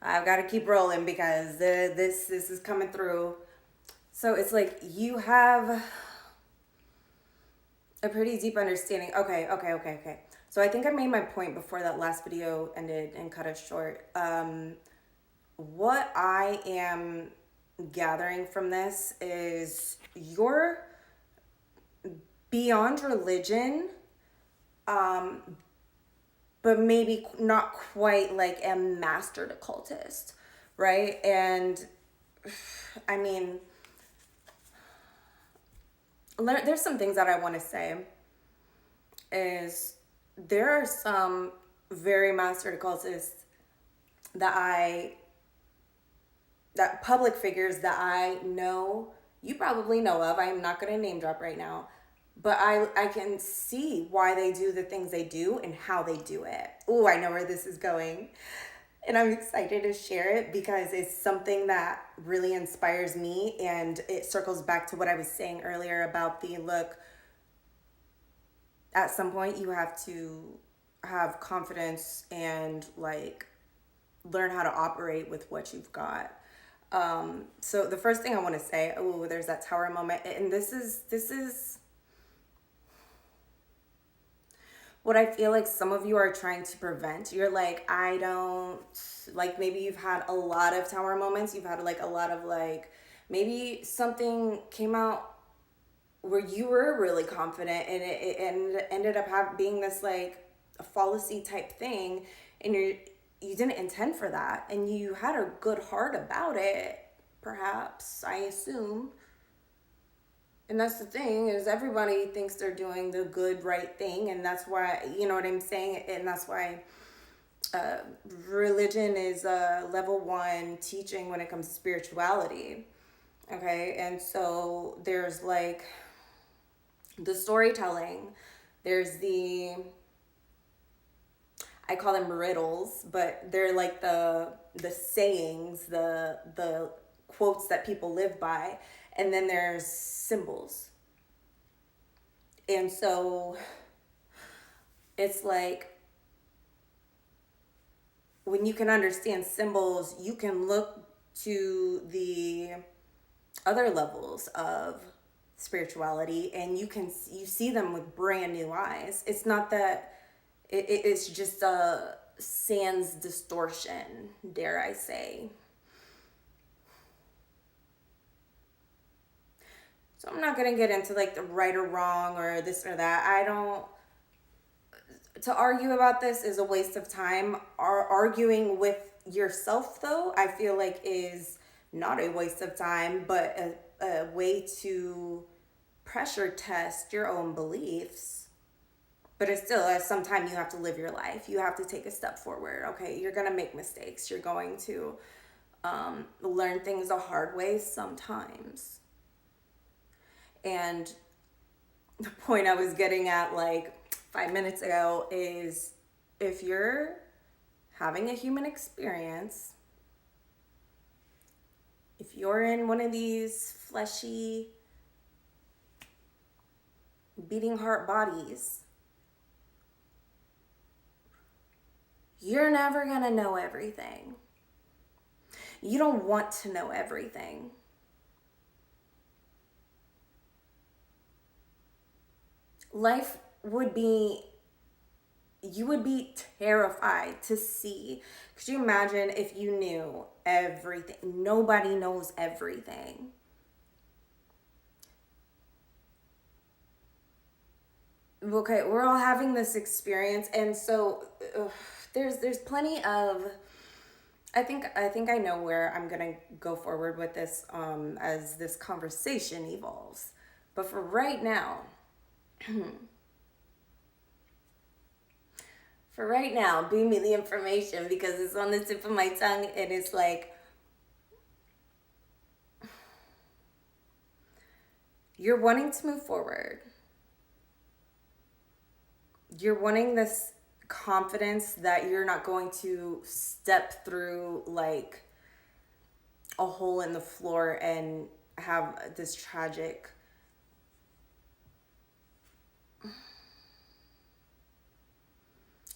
I've got to keep rolling because this is coming through. So it's like you have a pretty deep understanding. Okay. So I think I made my point before that last video ended and cut it short. What I am gathering from this is you're beyond religion, um, but maybe not quite like a mastered occultist, right? And I mean, there's some things that I want to say is there are some very mastered occultists that that public figures that I know, you probably know of. I'm not going to name drop right now, but I can see why they do the things they do and how they do it. Oh, I know where this is going. And I'm excited to share it because it's something that really inspires me, and it circles back to what I was saying earlier about the look. At some point you have to have confidence and like learn how to operate with what you've got. So the first thing I want to say, oh, there's that tower moment, and this is what I feel like some of you are trying to prevent. You're like, I don't, like, maybe you've had a lot of tower moments. You've had like a lot of like, maybe something came out where you were really confident and it ended up being this like a fallacy type thing, and you didn't intend for that, and you had a good heart about it, perhaps, I assume. And that's the thing, is everybody thinks they're doing the good right thing, and that's why, you know what I'm saying, and that's why uh, religion is level one teaching when it comes to spirituality. Okay, and so there's like the storytelling, there's the, I call them riddles, but they're like the sayings, the quotes that people live by, and then there's symbols. And so it's like when you can understand symbols, you can look to the other levels of spirituality, and you see them with brand new eyes. It's not that it's just a sans distortion, dare I say. So I'm not gonna get into like the right or wrong or this or that. I don't, to argue about this is a waste of time. Arguing with yourself, though, I feel like is not a waste of time, but a way to pressure test your own beliefs. But it's still, at some time, you have to live your life. You have to take a step forward. Okay, you're gonna make mistakes. You're going to learn things the hard way sometimes. And the point I was getting at like 5 minutes ago is, if you're having a human experience, if you're in one of these fleshy, beating heart bodies, you're never gonna know everything. You don't want to know everything. Life would be, you would be terrified to see. Could you imagine if you knew everything? Nobody knows everything. Okay, we're all having this experience, and so there's plenty of, I think I know where I'm gonna go forward with this as this conversation evolves. But for right now, beam me the information because it's on the tip of my tongue, and it's like you're wanting to move forward. You're wanting this confidence that you're not going to step through like a hole in the floor and have this tragic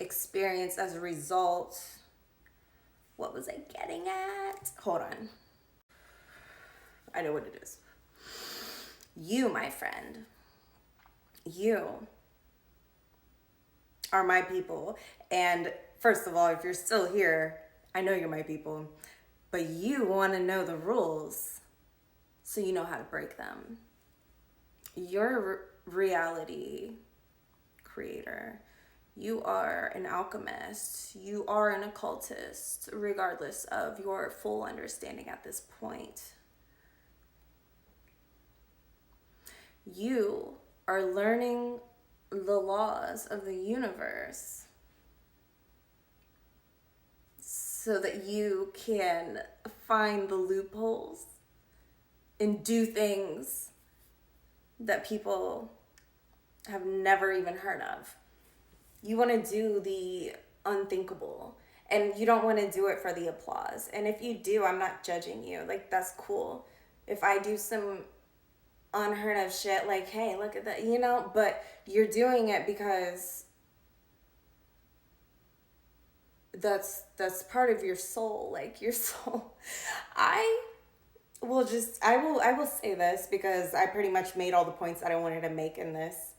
experience as a result. What was I getting at? Hold on. I know what it is. You, my friend, you are my people. And first of all, if you're still here, I know you're my people, but you want to know the rules so you know how to break them. You're a reality creator. You are an alchemist. You are an occultist, regardless of your full understanding at this point. You are learning the laws of the universe so that you can find the loopholes and do things that people have never even heard of. You want to do the unthinkable, and you don't want to do it for the applause. And if you do, I'm not judging you. Like, that's cool. If I do some unheard of shit, like, hey, look at that, you know, but you're doing it because that's part of your soul, like your soul. I will say this because I pretty much made all the points that I wanted to make in this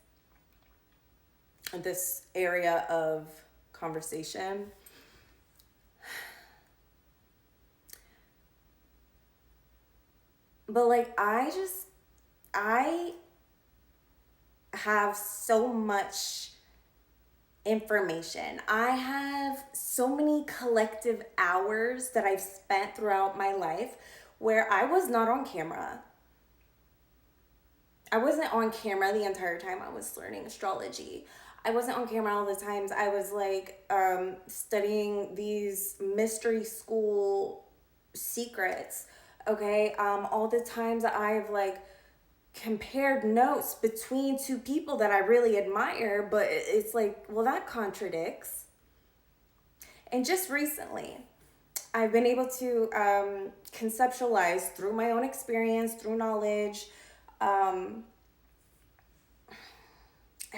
area of conversation. But like, I have so much information. I have so many collective hours that I've spent throughout my life where I was not on camera. I wasn't on camera the entire time I was learning astrology. I wasn't on camera all the times I was like studying these mystery school secrets. Okay, all the times I've like compared notes between two people that I really admire, but it's like, well, that contradicts. And just recently, I've been able to conceptualize through my own experience, through knowledge. I've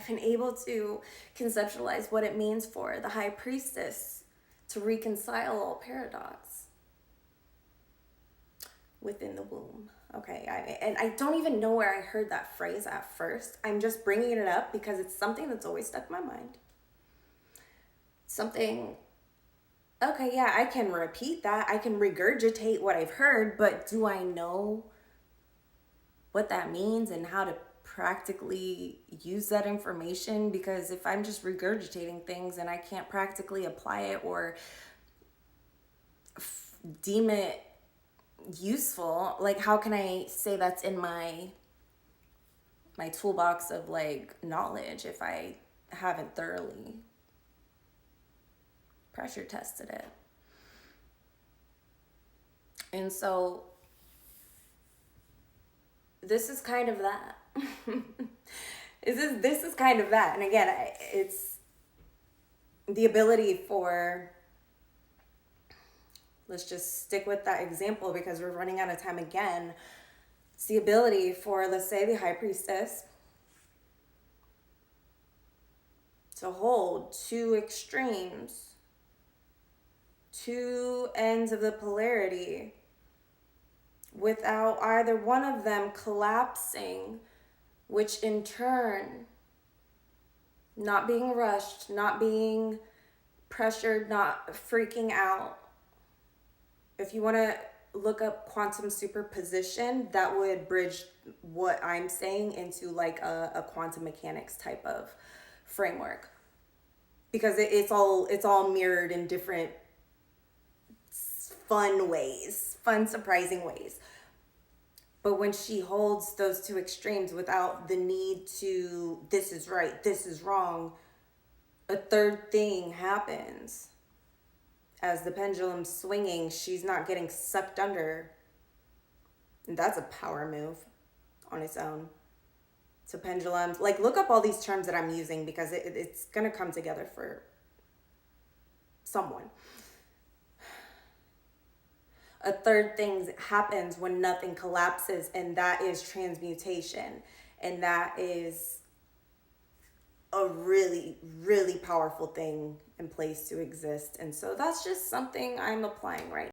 been able to conceptualize what it means for the high priestess to reconcile all paradox within the womb. Okay, and I don't even know where I heard that phrase at first. I'm just bringing it up because it's something that's always stuck in my mind. Something, okay, yeah, I can repeat that. I can regurgitate what I've heard, but do I know what that means and how to practically use that information? Because if I'm just regurgitating things and I can't practically apply it or deem it useful, like, how can I say that's in my toolbox of like knowledge if I haven't thoroughly pressure tested it? And so this is kind of that. This is kind of that. And again, it's the ability for, let's just stick with that example because we're running out of time again. It's the ability for, let's say, the high priestess to hold two extremes, two ends of the polarity, without either one of them collapsing, which in turn, not being rushed, not being pressured, not freaking out. If you want to look up quantum superposition, that would bridge what I'm saying into like a quantum mechanics type of framework, because it's all mirrored in different fun, surprising ways. But when she holds those two extremes without the need to, this is right, this is wrong, a third thing happens. As the pendulum's swinging, she's not getting sucked under. And that's a power move on its own. So pendulums, like, look up all these terms that I'm using because it's going to come together for someone. A third thing happens when nothing collapses, and that is transmutation. And that is a really, really powerful thing in place to exist. And so that's just something I'm applying right